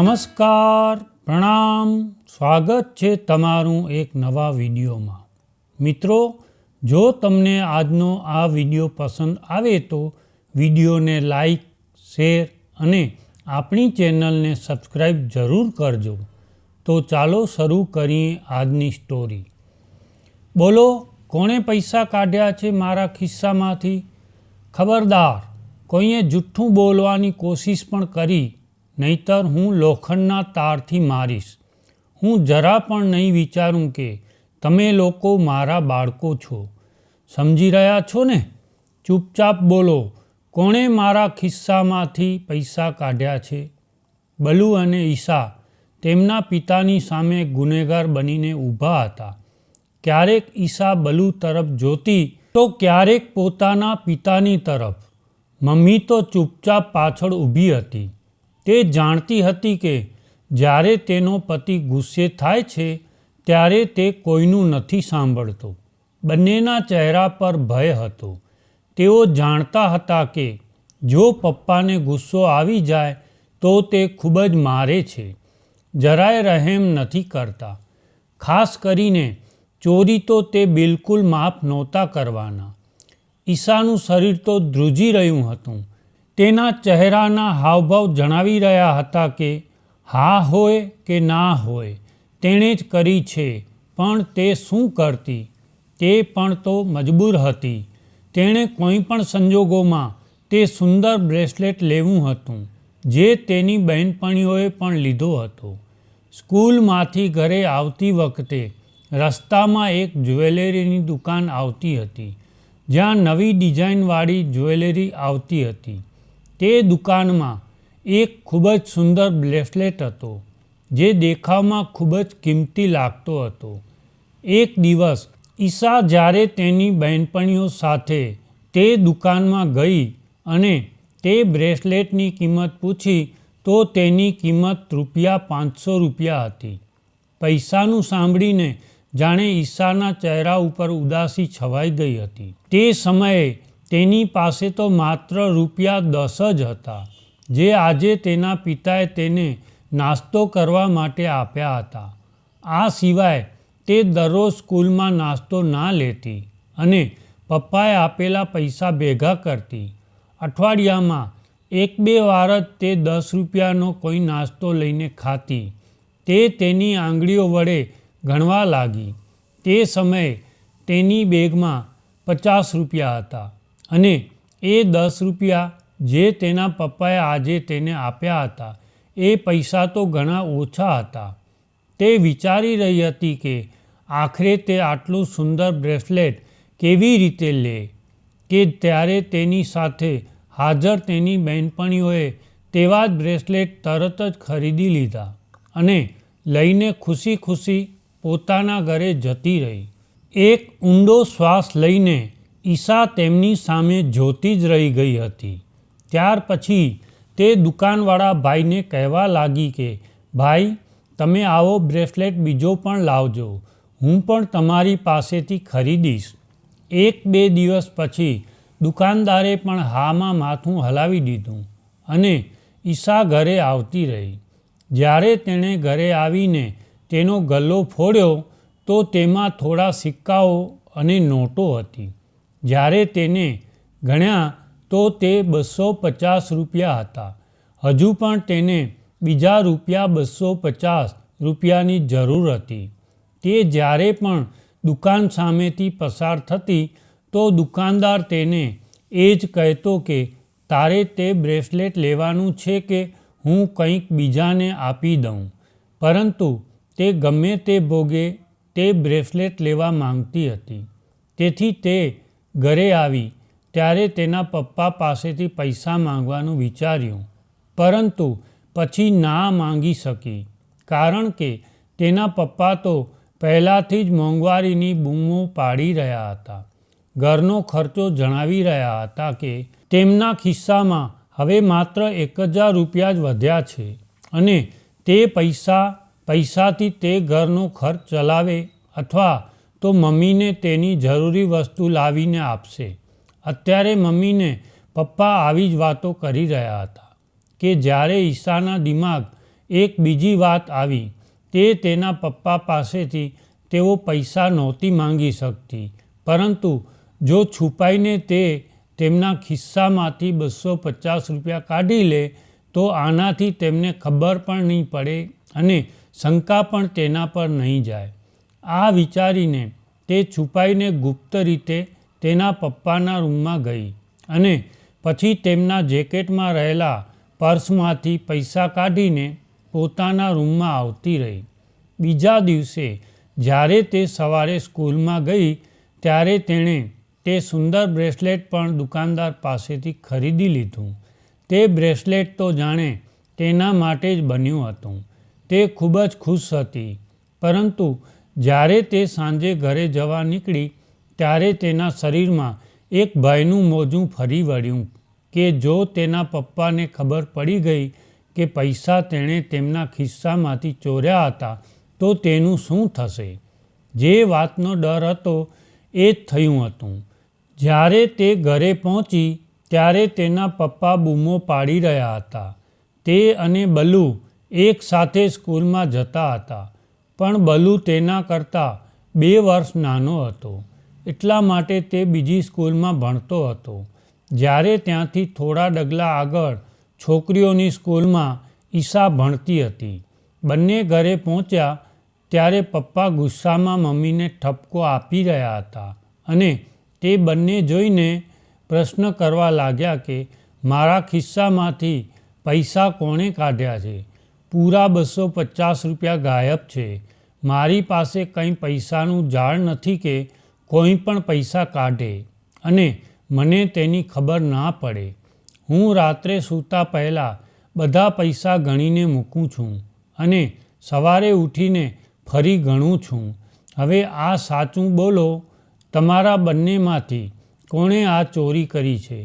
નમસ્કાર, પ્રણામ, સ્વાગત છે તમારું એક નવા વિડીયોમાં। મિત્રો, જો તમને આજનો આ વિડીયો પસંદ આવે તો વિડીયોને લાઈક, શેર અને આપણી ચેનલને સબસ્ક્રાઈબ જરૂર કરજો। તો ચાલો શરૂ કરીએ આજની સ્ટોરી। બોલો, કોણે પૈસા કાઢ્યા છે મારા ખિસ્સામાંથી? ખબરદાર, કોઈએ જૂઠું બોલવાની કોશિશ પણ કરી, નહીતર હું લોખંડના તારથી મારીશ। હું જરા પણ નહીં વિચારું કે તમે લોકો મારા બાળકો છો। સમજી રહ્યા છો ને? ચૂપચાપ બોલો, કોણે મારા ખિસ્સામાંથી પૈસા કાઢ્યા છે? બલુ અને ઈશા તેમના પિતાની સામે ગુનેગાર બનીને ઊભા હતા। ક્યારેક ઈશા બલુ તરફ જોતી તો ક્યારેક પોતાના પિતાની તરફ। મમ્મી તો ચૂપચાપ પાછળ ઊભી હતી। તે જાણતી હતી કે જ્યારે તેનો પતિ ગુસ્સે થાય છે ત્યારે તે કોઈનું નથી સાંભળતો। બંનેના ચહેરા પર ભય હતો। તેઓ જાણતા હતા કે જો પપ્પાને ગુસ્સો આવી જાય તો તે ખૂબ જ મારે છે, જરાય રહેમ નથી કરતા। ખાસ કરીને ચોરી તો તે બિલકુલ માફ નહોતા કરવાના। ઈશાનું શરીર તો ધ્રુજી રહ્યું હતું। તેના ચહેરાના હાવભાવ જણાવી રહ્યા હતા કે હા હોય કે ના હોય તેણે જ કરી છે, પણ તે શું કરતી? તે પણ તો મજબૂર હતી। તેણે કોઈ પણ સંજોગોમાં તે સુંદર બ્રેસલેટ લેવું હતું જે તેની બહેનપણીઓએ પણ લીધો હતો। સ્કૂલમાંથી ઘરે આવતી વખતે રસ્તામાં એક જ્વેલરીની દુકાન આવતી હતી જ્યાં નવી ડિઝાઇનવાળી જ્વેલરી આવતી હતી। તે દુકાનમાં એક ખૂબ જ સુંદર બ્રેસલેટ હતો જે દેખાવમાં ખૂબ જ કિંમતી લાગતો હતો। એક દિવસ ઈશા જ્યારે તેની બહેનપણીઓ સાથે તે દુકાનમાં ગઈ અને તે બ્રેસલેટની કિંમત પૂછી તો તેની કિંમત ₹500 હતી। પૈસાનું સાંભળીને જાણે ઈશાના ચહેરા ઉપર ઉદાસી છવાઈ ગઈ હતી। તે સમયે તેની પાસે તો માત્ર ₹10 જ હતા જે આજે તેના પિતાએ તેને નાસ્તો કરવા માટે આપ્યા હતા। આ સિવાય તે દરરોજ સ્કૂલમાં નાસ્તો ના લેતી અને પપ્પાએ આપેલા પૈસા ભેગા કરતી। અઠવાડિયામાં 1-2 વાર જ તે ₹10નો કોઈ નાસ્તો લઈને ખાતી। તે તેની આંગળીઓ વડે ગણવા લાગી। તે સમયે તેની બેગમાં ₹50 હતા અને એ ₹10 જે તેના પપ્પાએ આજે તેને આપ્યા હતા એ પૈસા તો ઘણા ઓછા હતા। તે વિચારી રહી હતી કે આખરે તે આટલું સુંદર બ્રેસલેટ કેવી રીતે લે કે ત્યારે તેની સાથે હાજર તેની બહેનપણીઓએ તેવા જ બ્રેસલેટ તરત જ ખરીદી લીધા અને લઈને ખુશી ખુશી પોતાના ઘરે જતી રહી। એક ઊંડો શ્વાસ લઈને ઈશા તેમની સામે જોતી જ રહી ગઈ હતી। ત્યાર પછી તે દુકાનવાળા ભાઈને કહેવા લાગી કે ભાઈ, તમે આવો બ્રેસલેટ બીજો પણ લાવજો, હું પણ તમારી પાસેથી ખરીદીશ। 1-2 દિવસ પછી દુકાનદારે પણ હામાં માથું હલાવી દીધું અને ઈશા ઘરે આવતી રહી। જ્યારે તેણે ઘરે આવીને તેનો ગલ્લો ફોડ્યો તો તેમાં થોડા સિક્કાઓ અને નોટો હતી। જ્યારે તેને ગણ્યા તો તે ₹250 હતા। હજુ પણ તેને બીજા ₹250ની જરૂર હતી। તે જ્યારે પણ દુકાન સામેથી પસાર થતી તો દુકાનદાર તેને એ જ કહેતો કે તારે તે બ્રેસલેટ લેવાનું છે કે હું કંઈક બીજાને આપી દઉં, પરંતુ તે ગમે તે ભોગે તે બ્રેસલેટ લેવા માંગતી હતી। તેથી તે ઘરે આવી ત્યારે તેના પપ્પા પાસેથી પૈસા માંગવાનું વિચાર્યું, પરંતુ પછી ના માંગી શકી, કારણ કે તેના પપ્પા તો પહેલાંથી જ મોંઘવારીની બૂમો પાડી રહ્યા હતા। ઘરનો ખર્ચો જણાવી રહ્યા હતા કે તેમના ખિસ્સામાં હવે માત્ર ₹1000 જ વધ્યા છે અને તે પૈસાથી તે ઘરનો ખર્ચ ચલાવે અથવા તો મમ્મીને તેની જરૂરી વસ્તુ લાવીને આપશે। અત્યારે મમ્મીને પપ્પા આવી જ વાતો કરી રહ્યા હતા કે જ્યારે ઈશાના દિમાગ એક બીજી વાત આવી, તે તેના પપ્પા પાસેથી તેઓ પૈસા નહોતી માંગી શકતી, પરંતુ જો છુપાઈને તે તેમના ખિસ્સામાંથી 250 રૂપિયા કાઢી લે તો આનાથી તેમને ખબર પણ નહીં પડે અને શંકા પણ તેના પર નહીં જાય. આ વિચારીને તે છુપાઈને ગુપ્ત રીતે તેના પપ્પાના રૂમમાં ગઈ અને પછી તેમના જેકેટમાં રહેલા પર્સમાંથી પૈસા કાઢીને પોતાના રૂમમાં આવતી રહી. બીજા દિવસે જ્યારે તે સવારે સ્કૂલમાં ગઈ ત્યારે તેણે તે સુંદર બ્રેસલેટ પણ દુકાનદાર પાસેથી ખરીદી લીધું. તે બ્રેસલેટ તો જાણે તેના માટે જ બન્યું હતું. તે ખૂબ જ ખુશ હતી, પરંતુ જ્યારે તે સાંજે ઘરે જવા નીકળી ત્યારે તેના શરીરમાં એક ભયનું મોજું ફરી વળ્યું કે જો તેના પપ્પાને ખબર પડી ગઈ કે પૈસા તેણે તેમના ખિસ્સામાંથી ચોર્યા હતા તો તેનું શું થશે. જે વાતનો ડર હતો એ જ થયું હતું. જ્યારે તે ઘરે પહોંચી ત્યારે તેના પપ્પા બૂમો પાડી રહ્યા હતા. તે અને બલુ એક સાથે સ્કૂલમાં જતા હતા, પણ બલુ તેના કરતાં 2 વર્ષ નાનો હતો, એટલા માટે તે બીજી સ્કૂલમાં ભણતો હતો. જ્યારે ત્યાંથી થોડા ડગલા આગળ છોકરીઓની સ્કૂલમાં ઈશા ભણતી હતી. બંને ઘરે પહોંચ્યા ત્યારે પપ્પા ગુસ્સામાં મમ્મીને ઠપકો આપી રહ્યા હતા અને તે બંને જોઈને પ્રશ્ન કરવા લાગ્યા કે મારા ખિસ્સામાંથી પૈસા કોણે કાઢ્યા છે? પૂરા 250 રૂપિયા ગાયબ છે. મારી પાસે કંઈ પૈસાનું ઝાડ નથી કે કોઈ પણ પૈસા કાઢે અને મને તેની ખબર ના પડે. હું રાત્રે સૂતા પહેલાં બધા પૈસા ગણીને મૂકું છું અને સવારે ઉઠીને ફરી ગણું છું. હવે આ સાચું બોલો, તમારા બંનેમાંથી કોણે આ ચોરી કરી છે?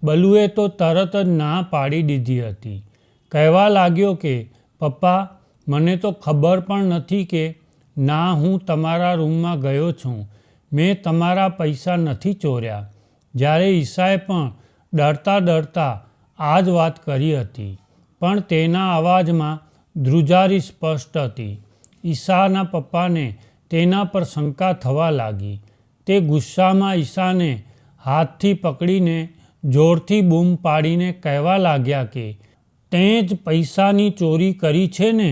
બલુએ તો તરત જ ના પાડી દીધી હતી. કહેવા લાગ્યો કે પપ્પા, મને તો ખબર પણ નથી કે ના હું તમારા રૂમમાં ગયો છું. મેં તમારા પૈસા નથી ચોર્યા. જ્યારે ઈશાએ પણ ડરતા ડરતા આ જ વાત કરી હતી, પણ તેના અવાજમાં ધ્રુજારી સ્પષ્ટ હતી. ઈશાના પપ્પાને તેના પર શંકા થવા લાગી. તે ગુસ્સામાં ઈશાને હાથથી પકડીને જોરથી બૂમ પાડીને કહેવા લાગ્યા કે તે જ પૈસાની ચોરી કરી છે ને?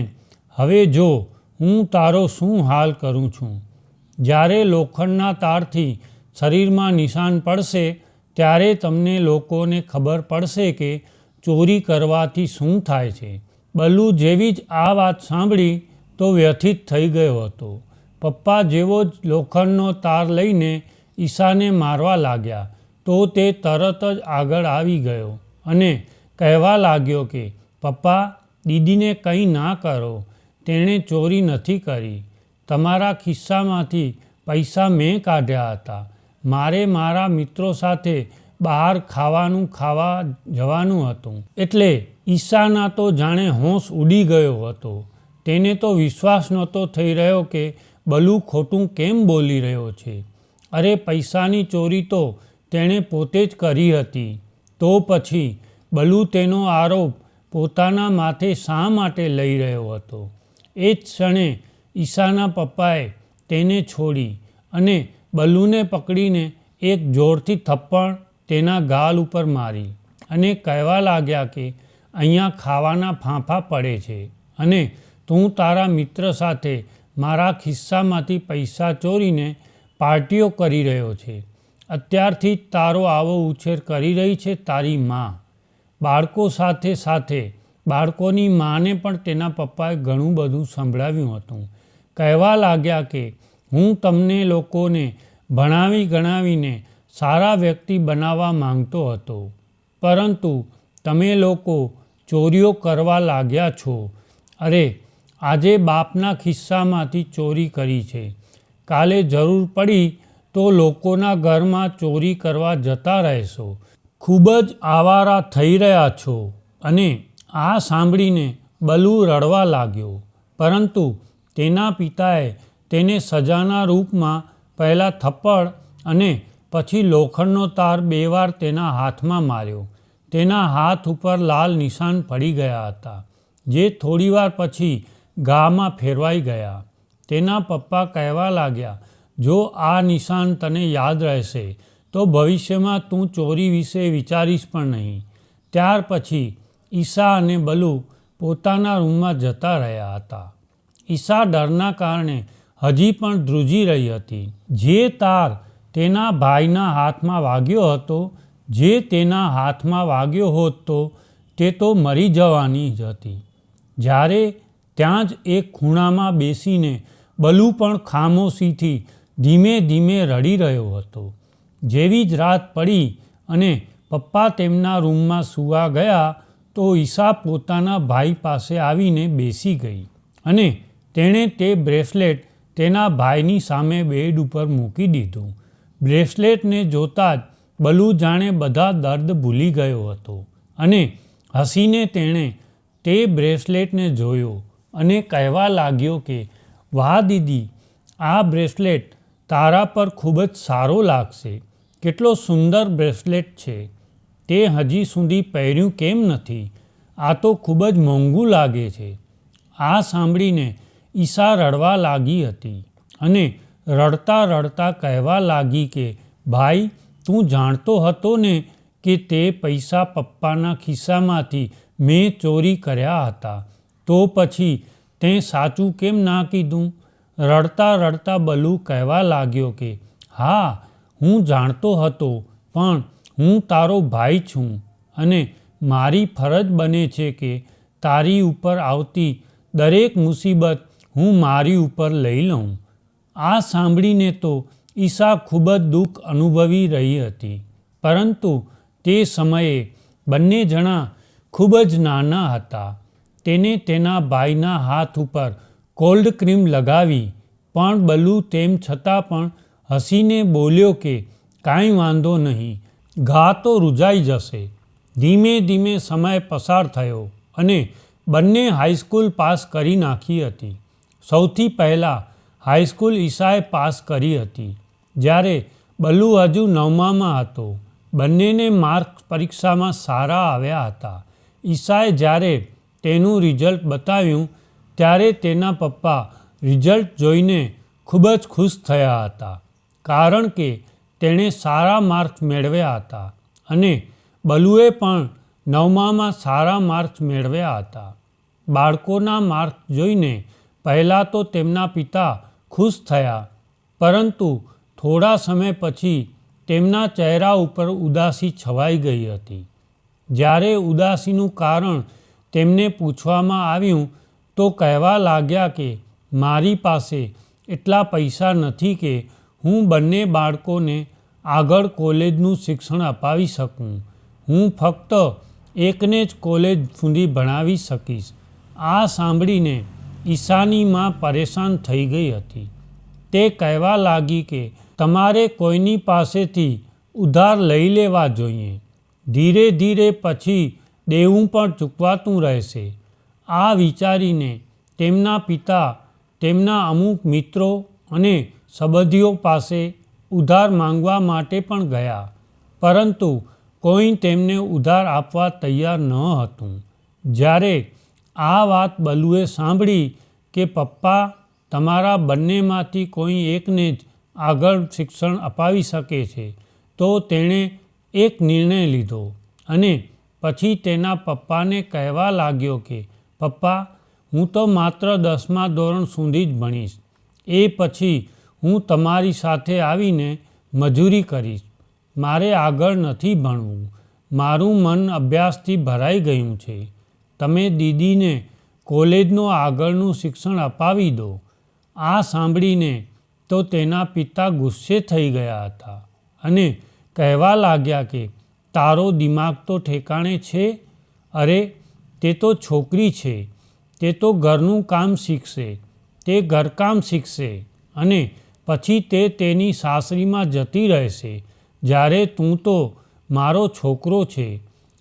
હવે જો હું તારો શું હાલ કરું છું. જ્યારે લોખંડના તારથી શરીરમાં નિશાન પડશે ત્યારે તમને લોકોને ખબર પડશે કે ચોરી કરવાથી શું થાય છે. બલુ જેવી જ આ વાત સાંભળી તો વ્યથિત થઈ ગયો હતો. પપ્પા જેવો જ લોખંડનો તાર લઈને ઈશાને મારવા લાગ્યા તો તે તરત જ આગળ આવી ગયો અને કહેવા લાગ્યો કે પપ્પા, દીદીને કંઈ ના કરો. તેણે ચોરી નથી કરી. તમારા ખિસ્સામાંથી પૈસા મેં કાઢ્યા હતા. મારે મારા મિત્રો સાથે બહાર ખાવા જવાનું હતું. એટલે ઈશાના તો જાણે હોશ ઉડી ગયો હતો. તેને તો વિશ્વાસ નહોતો થઈ રહ્યો કે બલુ ખોટું કેમ બોલી રહ્યો છે. અરે, પૈસાની ચોરી તો તેણે પોતે જ કરી હતી. તો પછી બલુ તેનો આરોપ પોતાના માથે શા માટે લઈ રહ્યો હતો? એ જ ક્ષણે ઈશાના પપ્પાએ તેને છોડી અને બલુને પકડીને એક જોરથી થપ્પડ તેના ગાલ ઉપર મારી અને કહેવા લાગ્યા કે અહીંયા ખાવાના ફાંફા પડે છે અને તું તારા મિત્ર સાથે મારા ખિસ્સામાંથી પૈસા ચોરીને પાર્ટીઓ કરી રહ્યો છે. અત્યારથી જ તારો આવો ઉછેર કરી રહી છે તારી માં. બાળકો સાથે સાથે બાળકોની માને પણ તેના પપ્પાએ ઘણું બધું સંભળાવ્યું હતું. કહેવા લાગ્યા કે હું તમને લોકોને ભણાવી ગણાવીને સારા વ્યક્તિ બનાવવા માંગતો હતો, પરંતુ તમે લોકો ચોરીઓ કરવા લાગ્યા છો. અરે, આજે બાપના ખિસ્સામાંથી ચોરી કરી છે. કાલે જરૂર પડી તો લોકોના ઘરમાં ચોરી કરવા જતા રહેશો. ખૂબ જ આવારા થઈ રહ્યા છો. અને આ સાંભળીને બલુ રડવા લાગ્યો, પરંતુ તેના પિતાએ તેને સજાના રૂપમાં પહેલાં થપ્પડ અને પછી લોખંડનો તાર 2 વાર તેના હાથમાં માર્યો. તેના હાથ ઉપર લાલ નિશાન પડી ગયા હતા જે થોડીવાર પછી ઘામાં ફેરવાઈ ગયા. તેના પપ્પા કહેવા લાગ્યા, જો આ નિશાન તને યાદ રહેશે તો ભવિષ્યમાં તું ચોરી વિશે વિચારીશ પણ નહીં. ત્યાર પછી ઈશા અને બલુ પોતાના રૂમમાં જતા રહ્યા હતા. ઈશા ડરના કારણે હજી પણ ધ્રુજી રહી હતી. જે તાર તેના ભાઈના હાથમાં વાગ્યો હતો, જે તેના હાથમાં વાગ્યો હોત તો તે તો મરી જવાની જ હતી. જ્યારે ત્યાં જ એક ખૂણામાં બેસીને બલુ પણ ખામોશીથી ધીમે ધીમે રડી રહ્યો હતો. જેવી જ રાત પડી અને પપ્પા તેમના રૂમમાં સૂવા ગયા તો ઈશા પોતાના ભાઈ પાસે આવીને બેસી ગઈ અને તેણે તે બ્રેસલેટ તેના ભાઈની સામે બેડ ઉપર મૂકી દીધું. બ્રેસલેટને જોતાં જ બલુ જાણે બધા દર્દ ભૂલી ગયો હતો અને હસીને તેણે તે બ્રેસલેટને જોયો અને કહેવા લાગ્યો કે વાહ દીદી, આ બ્રેસલેટ તારા પર ખૂબ જ સારો લાગશે. કેટલો સુંદર બ્રેસલેટ છે. તે હજી સુધી પહેર્યું કેમ નથી? આ તો ખૂબ જ મોંઘું લાગે છે. આ સાંભળીને ઈશા રડવા લાગી હતી અને રડતા રડતા કહેવા લાગી કે ભાઈ, તું જાણતો હતો ને કે તે પૈસા પપ્પાના ખિસ્સામાંથી મેં ચોરી કર્યા હતા, તો પછી તે સાચું કેમ ના કીધું? રડતા રડતા બલુ કહેવા લાગ્યો કે હા, હું જાણતો હતો, પણ હું તારો ભાઈ છું અને મારી ફરજ બને છે કે તારી ઉપર આવતી દરેક મુસીબત હું મારી ઉપર લઈ લઉં. આ સાંભળીને તો ઈશા ખૂબ જ દુઃખ અનુભવી રહી હતી, પરંતુ તે સમયે બંને જણા ખૂબ જ નાના હતા. તેને તેના ભાઈના હાથ ઉપર કોલ્ડ ક્રીમ લગાવી, પણ બલુ તેમ છતાં પણ હસીને બોલ્યો કે કાંઈ વાંધો નહીં, ઘા તો રૂજાઈ જશે. ધીમે ધીમે સમય પસાર થયો અને બંને હાઈસ્કૂલ પાસ કરી નાખી હતી. સૌથી પહેલાં હાઈસ્કૂલ ઈશાએ પાસ કરી હતી, જ્યારે બલુ હજુ 9મામાં હતો. બંનેને માર્ક્સ પરીક્ષામાં સારા આવ્યા હતા. ઈશાએ જ્યારે તેનું રિઝલ્ટ બતાવ્યું ત્યારે તેના પપ્પા રિઝલ્ટ જોઈને ખૂબ જ ખુશ થયા હતા, કારણ કે તેણે સારા માર્ક્સ મેળવ્યા હતા અને બલુએ પણ 9મામાં સારા માર્ક્સ મેળવ્યા હતા. બાળકોના માર્ક્સ જોઈને પહેલાં તો તેમના પિતા ખુશ થયા, પરંતુ થોડા સમય પછી તેમના ચહેરા ઉપર ઉદાસી છવાઈ ગઈ હતી. જ્યારે ઉદાસીનું કારણ તેમને પૂછવામાં આવ્યું તો કહેવા લાગ્યા કે મારી પાસે એટલા પૈસા નથી કે હું બંને બાળકોને આગળ કોલેજનું શિક્ષણ અપાવી શકું. હું ફક્ત એકને જ કોલેજ સુધી ભણાવી શકીશ. આ સાંભળીને ઈશાની માં પરેશાન થઈ ગઈ હતી. તે કહેવા લાગી કે તમારે કોઈની પાસેથી ઉધાર લઈ લેવા જોઈએ. ધીરે ધીરે પછી દેવું પણ ચૂકવાતું રહેશે. આ વિચારીને તેમના પિતા તેમના અમુક મિત્રો અને સંબંધીઓ પાસે ઉધાર માંગવા માટે પણ ગયા, પરંતુ કોઈ તેમને ઉધાર આપવા તૈયાર ન હતું. જ્યારે આ વાત બલુએ સાંભળી કે પપ્પા તમારા બંનેમાંથી કોઈ એકને જ આગળ શિક્ષણ અપાવી શકે છે, તો તેણે એક નિર્ણય લીધો અને પછી તેના પપ્પાને કહેવા લાગ્યો કે પપ્પા, હું તો માત્ર 10મા ધોરણ સુધી જ ભણીશ. એ પછી હું તમારી સાથે આવીને મજૂરી કરીશ. મારે આગળ નથી ભણવું. મારું મન અભ્યાસથી ભરાઈ ગયું છે. તમે દીદીને કોલેજનું આગળનું શિક્ષણ અપાવી દો. આ સાંભળીને તો તેના પિતા ગુસ્સે થઈ ગયા હતા અને કહેવા લાગ્યા કે તારો દિમાગ તો ઠેકાણે છે? અરે, તે તો છોકરી છે. તે તો ઘરનું કામ શીખશે. તે ઘરકામ શીખશે અને પછી તે તેની સાસરીમાં જતી રહેશે. જ્યારે તું તો મારો છોકરો છે.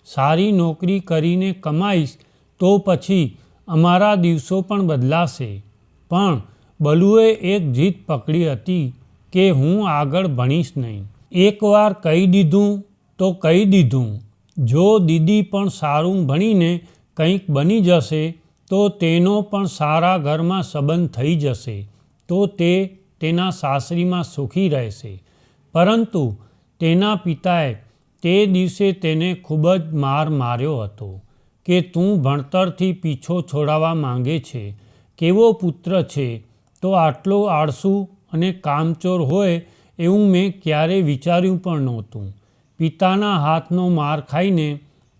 સારી નોકરી કરીને કમાઈશ તો પછી અમારા દિવસો પણ બદલાશે. પણ બલુએ એક જીદ પકડી હતી કે હું આગળ ભણીશ નહીં. એકવાર કહી દીધું તો કહી દીધું. જો દીદી પણ સારું ભણીને કંઈક બની જશે તો તેનો પણ સારા ઘરમાં સંબંધ થઈ જશે, તો તે તેના સાસરીમાં સુખી રહેશે. પરંતુ તેના પિતાએ તે દિવસે તેને ખૂબ જ માર માર્યો હતો કે તું ભણતરથી પીછો છોડાવવા માંગે છે. કેવો પુત્ર છે! તો આટલો આળસુ અને કામચોર હોય એવું મેં ક્યારેય વિચાર્યું પણ નહોતું. પિતાના હાથનો માર ખાઈને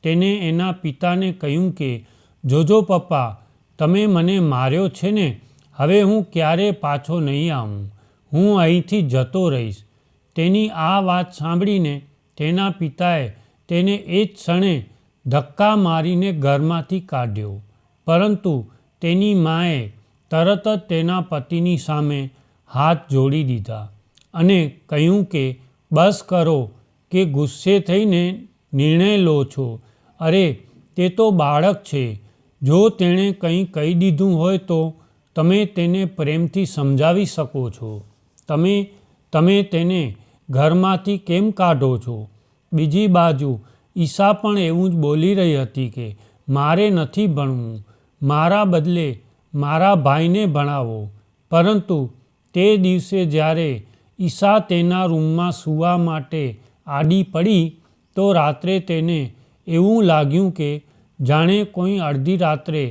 તેને એના પિતાને કહ્યું કે જોજો પપ્પા, તમે મને માર્યો છે ને, હવે હું ક્યારેય પાછો નહીં આવું, હું અહીંથી જતો રહીશ. તેની આ વાત સાંભળીને તેના પિતાએ તેને એ જ ક્ષણે ધક્કા મારીને ઘરમાંથી કાઢ્યો. પરંતુ તેની માએ તરત જ તેના પતિની સામે હાથ જોડી દીધા અને કહ્યું કે બસ કરો કે ગુસ્સે થઈને નિર્ણય લો છો. અરે, તે તો બાળક છે. જો તેણે કંઈ કહી દીધું હોય તો તમે તેને પ્રેમથી સમજાવી શકો છો. તમે તેને ઘરમાંથી કેમ કાઢો છો? બીજી બાજુ ઈશા પણ એવું જ બોલી રહી હતી કે મારે નથી ભણવું, મારા બદલે મારા ભાઈને ભણાવો. પરંતુ તે દિવસે જ્યારે ઈશા તેના રૂમમાં સૂવા માટે આડી પડી તો રાત્રે તેને એવું લાગ્યું કે જાણે કોઈ અડધી રાત્રે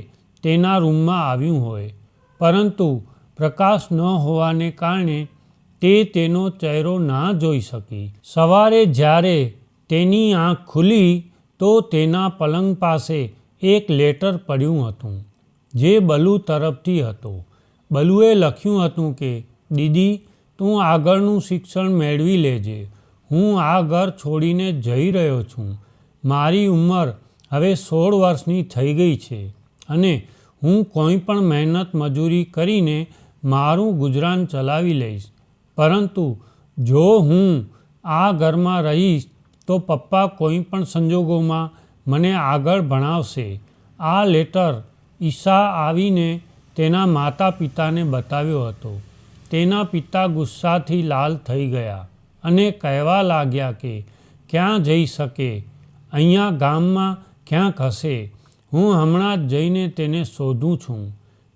તેના રૂમમાં આવ્યું હોય. પરંતુ પ્રકાશ ન હોવાને કારણે તે તેનો ચહેરો ના જોઈ શકી. સવારે જ્યારે તેની આંખ ખુલી તો તેના પલંગ પાસે એક લેટર પડ્યું હતું જે બલુ તરફથી હતો. બલુએ લખ્યું હતું કે દીદી, તું આગળનું શિક્ષણ મેળવી લેજે. હું આ ઘર છોડીને જઈ રહ્યો છું. મારી ઉંમર હવે 16 વર્ષની થઈ ગઈ છે અને હું કોઈ પણ મહેનત મજૂરી કરીને મારું ગુજરાન ચલાવી લઈશ. પરંતુ જો હું આ ઘરમાં રહીશ તો પપ્પા કોઈ પણ સંજોગોમાં મને આગળ ભણાવશે. આ લેટર ઈશા આવીને તેના માતા પિતાને બતાવ્યો હતો. તેના પિતા ગુસ્સાથી લાલ થઈ ગયા અને કહેવા લાગ્યા કે ક્યાં જઈ શકે, અહીંયા ગામમાં ક્યાંક હશે, હું હમણાં જ જઈને તેને શોધું છું.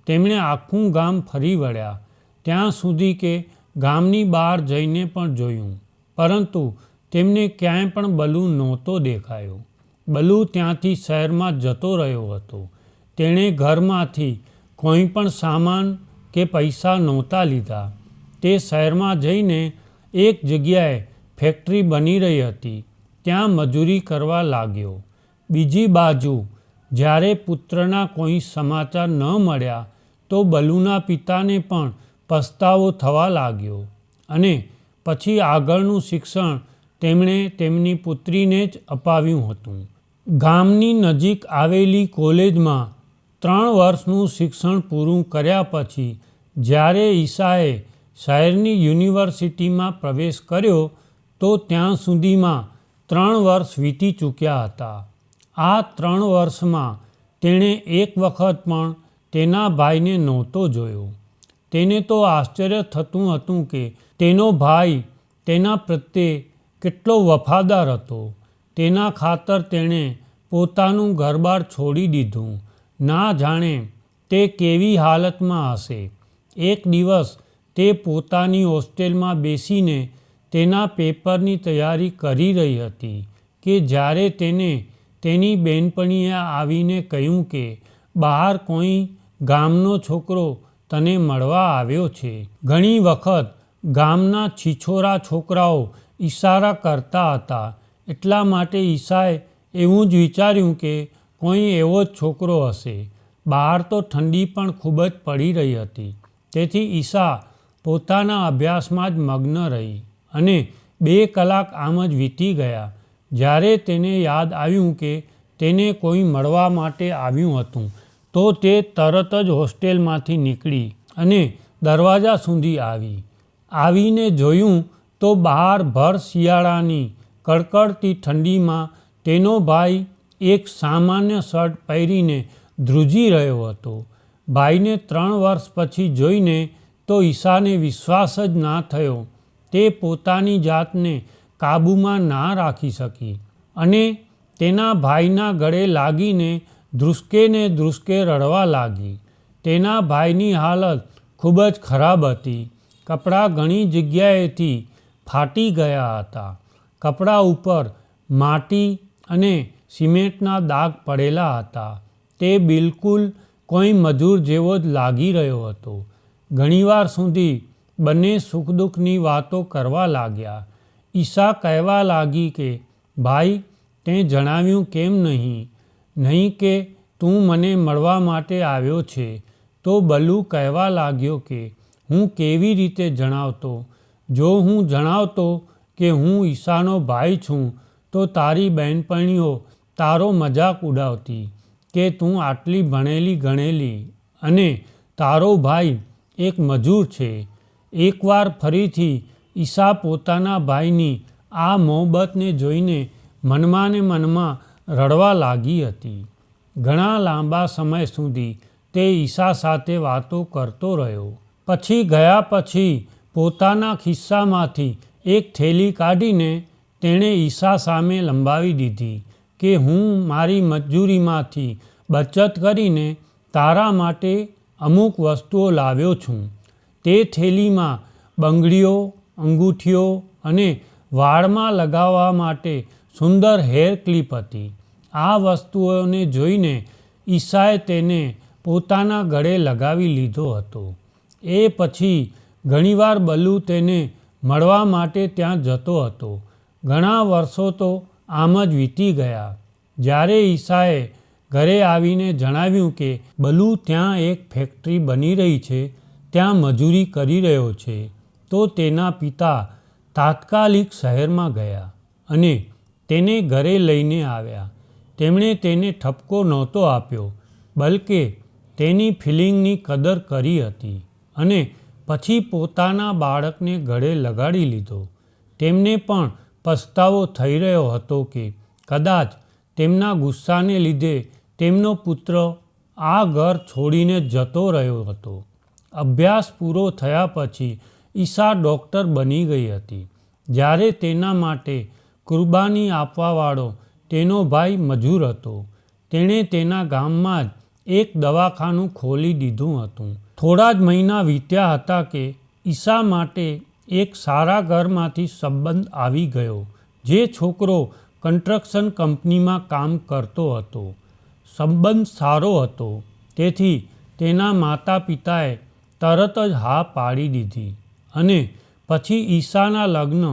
તેમણે આખું ગામ ફરી વળ્યા, ત્યાં સુધી કે ગામની બહાર જઈને પણ જોયું. પરંતુ તેમને ક્યાંય પણ બલુ નહોતો દેખાયો. બલુ ત્યાંથી શહેરમાં જતો રહ્યો હતો. તેણે ઘરમાંથી કોઈ પણ સામાન કે પૈસા નહોતા લીધા. તે શહેરમાં જઈને એક જગ્યાએ ફેક્ટરી બની રહી હતી ત્યાં મજૂરી કરવા લાગ્યો. બીજી બાજુ જ્યારે પુત્રના કોઈ સમાચાર ન મળ્યા તો બલુના પિતાને પણ પસ્તાવો થવા લાગ્યો અને પછી આગળનું શિક્ષણ તેમણે તેમની પુત્રીને જ અપાવ્યું હતું. ગામની નજીક આવેલી કોલેજમાં 3 વર્ષનું શિક્ષણ પૂરું કર્યા પછી જ્યારે ઈશાએ શહેરની યુનિવર્સિટીમાં પ્રવેશ કર્યો તો ત્યાં સુધીમાં 3 વર્ષ વીતી ચૂક્યા હતા. આ 3 વર્ષમાં તેણે એક વખત પણ તેના ભાઈને નહોતો જોયો. તેને તો આશ્ચર્ય થતું હતું કે તેનો ભાઈ તેના પ્રત્યે કેટલો વફાદાર હતો. તેના ખાતર તેણે પોતાનું ઘરબાર છોડી દીધું. ના જાણે તે કેવી હાલતમાં હશે. એક દિવસ તે પોતાની હોસ્ટેલમાં બેસીને તેના પેપરની તૈયારી કરી રહી હતી કે જ્યારે તેને તેની બહેનપણીએ આવીને કહ્યું કે બહાર કોઈ ગામનો છોકરો તને મળવા આવ્યો છે. ઘણી વખત ગામના છીછોરા છોકરાઓ ઈશારા કરતા હતા, એટલા માટે ઈશાએ એવું જ વિચાર્યું કે કોઈ એવો જ છોકરો હશે. બહાર તો ઠંડી પણ ખૂબ જ પડી રહી હતી. તેથી ઈશા પોતાના અભ્યાસમાં જ મગ્ન રહી અને 2 કલાક આમ જ વીતી ગયા. જ્યારે તેને યાદ આવ્યું કે તેને કોઈ મળવા માટે આવ્યું હતું તો તે તરત જ હોસ્ટેલમાંથી નીકળી અને દરવાજા સુધી આવી. આવીને જોયું તો બહાર ભર શિયાળાની કડકડતી ઠંડીમાં તેનો ભાઈ એક સામાન્ય શર્ટ પહેરીને ધ્રુજી રહ્યો હતો. ભાઈને 3 વર્ષ પછી જોઈને તો ઈશાને વિશ્વાસ જ ના થયો. તે પોતાની જાતને કાબૂમાં ના રાખી શકી અને તેના ભાઈના ગળે લાગીને ધ્રુસકે ને ધ્રુસકે રડવા લાગી. તેના ભાઈની હાલત ખૂબ જ ખરાબ હતી. કપડાં ઘણી જગ્યાએથી ફાટી ગયા હતા. કપડાં ઉપર માટી અને સિમેન્ટના દાગ પડેલા હતા. તે બિલકુલ કોઈ મજૂર જેવો જ લાગી રહ્યો હતો. ઘણીવાર સુધી બંને સુખ દુઃખની વાતો કરવા લાગ્યા. ઈશા કહેવા લાગી કે ભાઈ, તે જણાવ્યું કેમ નહીં? નહીં કે તું મને મળવા માટે આવ્યો છે? તો બલ્લુ કહેવા લાગ્યો કે હું કેવી રીતે જણાવતો? જો હું જણાવતો કે હું ઈશાનો ભાઈ છું તો તારી બહેનપણીઓ તારો મજાક ઉડાવતી કે તું આટલી ભણેલી ગણેલી અને તારો ભાઈ એક મજૂર છે. એકવાર ફરીથી ઈશા પોતાના ભાઈની આ મોહબ્બતને જોઈને મનમાં ને મનમાં રડવા લાગી હતી. ઘણા લાંબા સમય સુધી તે ઈશા સાથે વાતો કરતો રહ્યો. પછી ગયા પછી પોતાના ખિસ્સામાંથી એક થેલી કાઢીને તેણે ઈશા સામે લંબાવી દીધી કે હું મારી મજૂરીમાંથી બચત કરીને તારા માટે અમુક વસ્તુઓ લાવ્યો છું. તે થેલીમાં બંગડીઓ, અંગૂઠીઓ અને વાળમાં લગાવવા માટે સુંદર હેર ક્લિપ હતી. આ વસ્તુઓને જોઈને ઈશાએ તેને પોતાના ગળે લગાવી લીધો હતો. એ પછી ઘણીવાર બલ્લુ તેને મળવા માટે ત્યાં જતો હતો. ઘણા વર્ષો તો આમ જ વીતી ગયા. જ્યારે ઈશાએ ઘરે આવીને જણાવ્યું કે બલ્લુ ત્યાં એક ફેક્ટરી બની રહી છે, ત્યાં મજૂરી કરી રહ્યો છે, તો તેના પિતા તાત્કાલિક શહેરમાં ગયા અને તેને ઘરે લઈને આવ્યા. તેમણે તેને ઠપકો નહોતો આપ્યો, બલકે તેની ફિલિંગની કદર કરી હતી અને પછી પોતાના બાળકને ગળે લગાડી લીધો. તેમને પણ પસ્તાવો થઈ રહ્યો હતો કે કદાચ તેમના ગુસ્સાને લીધે તેમનો પુત્ર આ ઘર છોડીને જતો રહ્યો હતો. અભ્યાસ પૂરો થયા પછી ઈશા ડૉક્ટર બની ગઈ હતી. જ્યારે તેના માટે કુરબાની આપવાવાળો તેનો ભાઈ મજૂર હતો. તેણે તેના ગામમાં જ એક દવાખાનું ખોલી દીધું હતું. થોડા જ મહિના વીત્યા હતા કે ઈશા માટે એક સારા ઘરમાંથી સંબંધ આવી ગયો. જે છોકરો કન્સ્ટ્રક્શન કંપનીમાં કામ કરતો હતો. સંબંધ સારો હતો, તેથી તેના માતા પિતાએ તરત જ હા પાડી દીધી અને પછી ઈશાના લગ્ન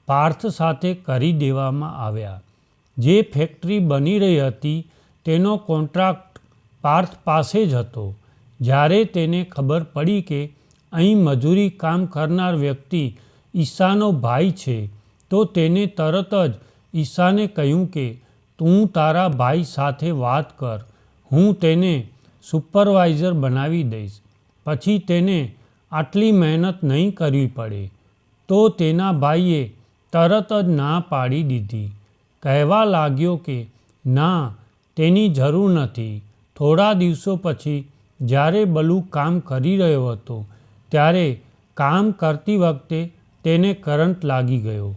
પાર્થ સાથે કરી દેવામાં આવ્યા. જે ફેક્ટરી બની રહી હતી તેનો કોન્ટ્રાક્ટ પાર્થ પાસે જ હતો. જ્યારે તેને ખબર પડી કે અહીં મજૂરી કામ કરનાર વ્યક્તિ ઈશાનો ભાઈ છે, તો તેને તરત જ ઈશાને કહ્યું કે તું તારા ભાઈ સાથે વાત કર, હું તેને સુપરવાઇઝર બનાવી દઈશ. પછી તેને આટલી મહેનત નહીં કરવી પડે. તો તેના ભાઈએ તરત જ ના પાડી દીધી. કહેવા લાગ્યો કે ના, તેની જરૂર નથી. થોડા દિવસો પછી જ્યારે બલ્લુ કામ કરી રહ્યો હતો ત્યારે કામ કરતી વખતે તેને કરંટ લાગી ગયો.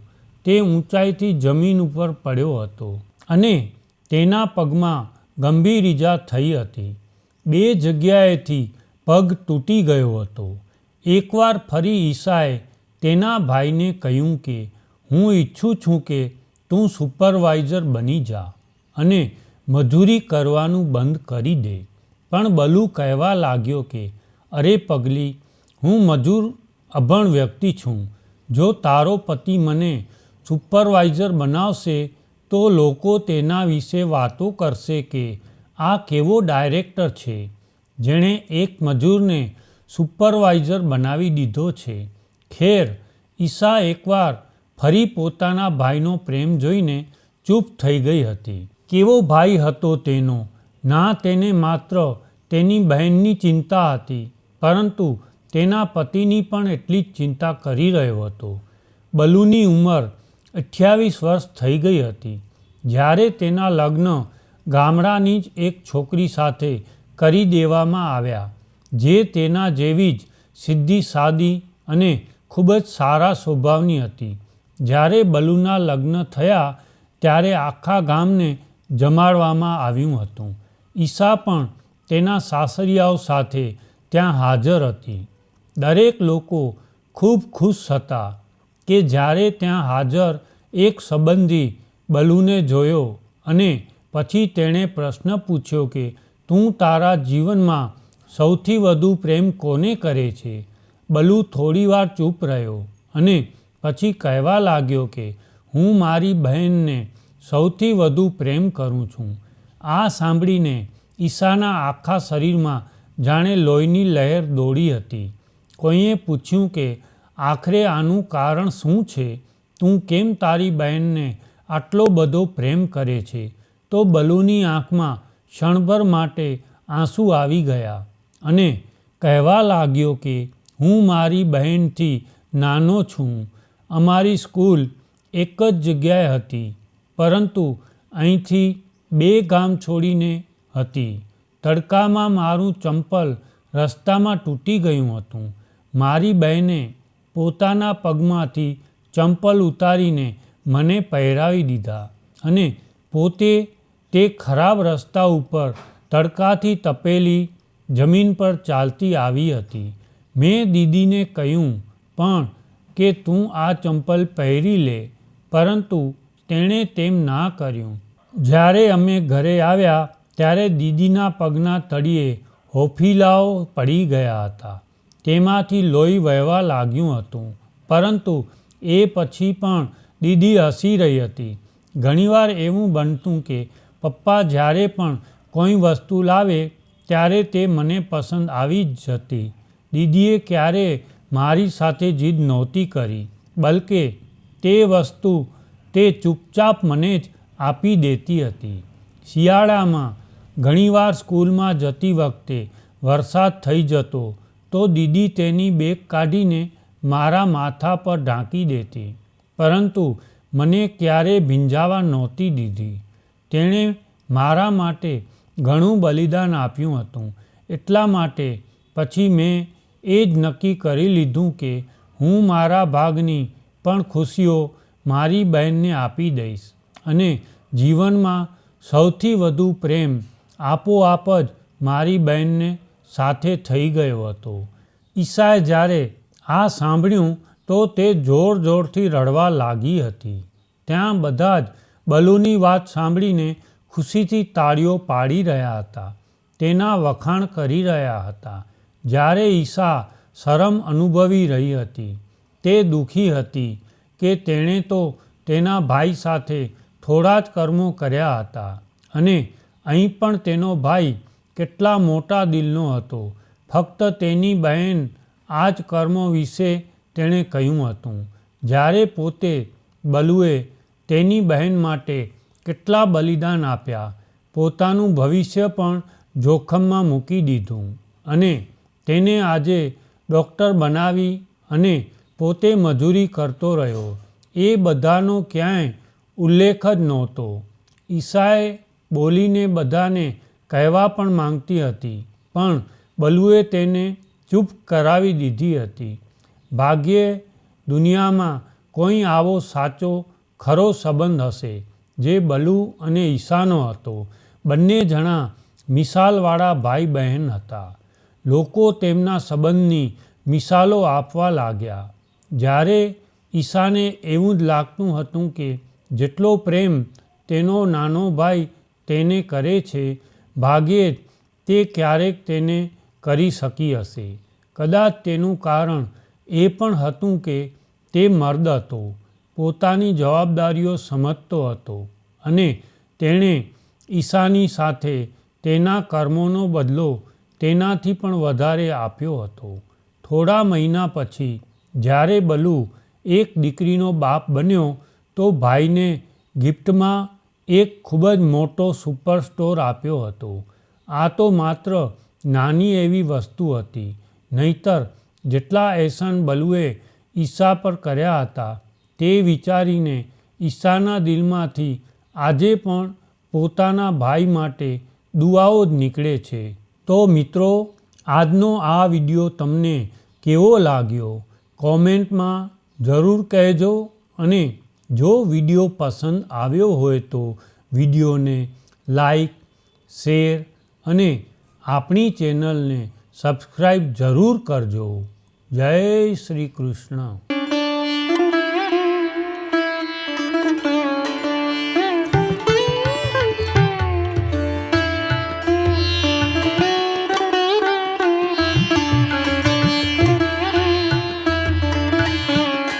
તે ઊંચાઈથી જમીન ઉપર પડ્યો હતો અને તેના પગમાં ગંભીર ઈજા થઈ હતી. 2 જગ્યાએથી પગ તૂટી ગયો હતો. એકવાર ફરી ઈશાએ તેના ભાઈને કહ્યું કે હું ઈચ્છું છું કે તું સુપરવાઇઝર બની જા અને મજૂરી કરવાનું બંધ કરી દે. પણ બલ્લુ કહેવા લાગ્યો કે અરે પગલી, હું મજૂર અભણ વ્યક્તિ છું. જો તારો પતિ મને સુપરવાઇઝર બનાવશે તો લોકો તેના વિશે વાતો કરશે કે આ કેવો ડાયરેક્ટર છે, જેણે એક મજૂરને સુપરવાઇઝર બનાવી દીધો છે. ખેર, ઈશા એકવાર ફરી પોતાના ભાઈનો પ્રેમ જોઈને ચૂપ થઈ ગઈ હતી. કેવો ભાઈ હતો તેનો! ના તેને માત્ર તેની બહેનની ચિંતા હતી, પરંતુ તેના પતિની પણ એટલી જ ચિંતા કરી રહ્યો હતો. બલ્લુની ઉંમર 28 વર્ષ થઈ ગઈ હતી જ્યારે તેના લગ્ન ગામડાની જ એક છોકરી સાથે કરી દેવામાં આવ્યા, જે તેના જેવી જ સીધી સાદી અને ખૂબ જ સારા સ્વભાવની હતી. જ્યારે બલ્લુના લગ્ન થયા ત્યારે આખા ગામને જમાડવામાં આવ્યું હતું. ઈશા પણ તેના સાસરિયાઓ સાથે ત્યાં હાજર હતી. દરેક લોકો ખૂબ ખુશ હતા કે જ્યારે ત્યાં હાજર એક સંબંધી બલુને જોયો અને પછી તેણે પ્રશ્ન પૂછ્યો કે તું તારા જીવનમાં સૌથી વધુ પ્રેમ કોને કરે છે? બલુ થોડીવાર ચૂપ રહ્યો અને પછી કહેવા લાગ્યો કે હું મારી બહેનને સૌથી વધુ પ્રેમ કરું છું. આ સાંભળીને ઈશાના આખા શરીરમાં જાણે લોહીની લહેર દોડી હતી. કોઈએ પૂછ્યું કે આખરે આનું કારણ શું છે? તું કેમ તારી બહેનને આટલો બધો પ્રેમ કરે છે? તો બલુની આંખમાં ક્ષણભર માટે આંસુ આવી ગયા અને કહેવા લાગ્યો કે હું મારી બહેનથી નાનો છું. અમારી સ્કૂલ એક જ જગ્યાએ હતી, પરંતુ અહીંથી 2 ગામ છોડીને હતી. તડકામાં મારું ચંપલ રસ્તામાં તૂટી ગયું હતું. મારી બહેને પોતાના પગમાંથી ચંપલ ઉતારીને મને પહેરાવી દીધા અને પોતે તે ખરાબ રસ્તા ઉપર તડકાથી તપેલી જમીન પર ચાલતી આવી હતી. મેં દીદીને કહ્યું પણ કે તું આ ચંપલ પહેરી લે, પરંતુ તેણે તેમ ના કર્યું. જ્યારે અમે ઘરે આવ્યા ત્યારે દીદીના પગના તળિયે હોફીલાઓ પડી ગયા હતા. તેમાંથી લોહી વહેવા લાગ્યું હતું, પરંતુ એ પછી પણ દીદી હસી રહી હતી. ઘણીવાર એવું બનતું કે પપ્પા જ્યારે પણ કોઈ વસ્તુ લાવે ત્યારે તે મને પસંદ આવી જ જતી. દીદીએ ક્યારેય મારી સાથે જીદ નહોતી કરી, બલકે તે વસ્તુ તે ચૂપચાપ મને જ આપી દેતી હતી. શિયાળામાં ઘણીવાર સ્કૂલમાં જતી વખતે વરસાદ થઈ જતો તો દીદી તેની બેગ કાઢીને મારા માથા પર ઢાંકી દેતી, પરંતુ મને ક્યારેય ભીંજાવા નહોતી દીધી. તેણે મારા માટે ઘણું બલિદાન આપ્યું હતું. એટલા માટે પછી મેં એ જ નક્કી કરી લીધું કે હું મારા ભાગની પણ ખુશીઓ મારી બહેનને આપી દઈશ અને જીવનમાં સૌથી વધુ પ્રેમ આપોઆપ જ મારી બહેનને સાથે થઈ ગયો હતો. ઈશાએ જ્યારે આ સાંભળ્યું તો તે જોર જોરથી રડવા લાગી હતી. ત્યાં બધા જ બલુની વાત સાંભળીને ખુશીથી તાળીઓ પાડી રહ્યા હતા, તેના વખાણ કરી રહ્યા હતા. જ્યારે ઈશા શરમ અનુભવી રહી હતી. તે દુઃખી હતી કે તેણે તો તેના ભાઈ સાથે થોડા જ કર્મો કર્યા હતા અને અહીં પણ તેનો ભાઈ કેટલા મોટા દિલનો હતો. ફક્ત તેની બહેન આ જ કર્મો વિશે તેણે કહ્યું હતું. જ્યારે પોતે બલુએ તેની બહેન માટે કેટલા બલિદાન આપ્યા, પોતાનું ભવિષ્ય પણ જોખમમાં મૂકી દીધું અને તેને આજે ડૉક્ટર બનાવી અને પોતે મજૂરી કરતો રહ્યો, એ બધાનો ક્યાંય ઉલ્લેખ જ નહોતો. ઈશાએ બોલીને બધાને કહેવા પણ માંગતી હતી, પણ બલુએ તેને ચૂપ કરાવી દીધી હતી. ભાગ્યે દુનિયામાં કોઈ આવો સાચો ખરો સંબંધ હશે જે બલુ અને ઈશાનો હતો. બંને જણા મિસાલવાળા ભાઈ બહેન હતા. લોકો તેમના સંબંધની મિસાલો આપવા લાગ્યા. જ્યારે ઈશાને એવું જ લાગતું હતું કે જેટલો પ્રેમ તેનો નાનો ભાઈ તેને કરે છે, ભાગ્યે જ તે ક્યારેક તેને કરી શકી હશે. કદાચ તેનું કારણ એ પણ હતું કે તે મર્દ હતો, પોતાની જવાબદારીઓ સમજતો હતો અને તેણે ઈશાની સાથે તેના કર્મોનો બદલો તેનાથી પણ વધારે આપ્યો હતો. થોડા મહિના પછી જ્યારે બલુ એક દીકરીનો બાપ બન્યો તો ભાઈને ગિફ્ટમાં એક ખૂબ જ મોટો સુપર સ્ટોર આપ્યો હતો. આ તો માત્ર નાની એવી વસ્તુ હતી, નહીંતર જેટલા એહસાન બલુએ ઈશા પર કર્યા હતા તે વિચારીને ઈશાના દિલમાંથી આજે પણ પોતાના ભાઈ માટે દુઆઓ જ નીકળે છે. તો મિત્રો, આજનો આ વિડીયો તમને કેવો લાગ્યો કોમેન્ટમાં જરૂર કહેજો અને જો વિડીયો પસંદ આવ્યો હોય તો વિડીયોને લાઈક, શેર અને આપણી ચેનલને સબસ્ક્રાઈબ જરૂર કરજો. જય શ્રી કૃષ્ણ.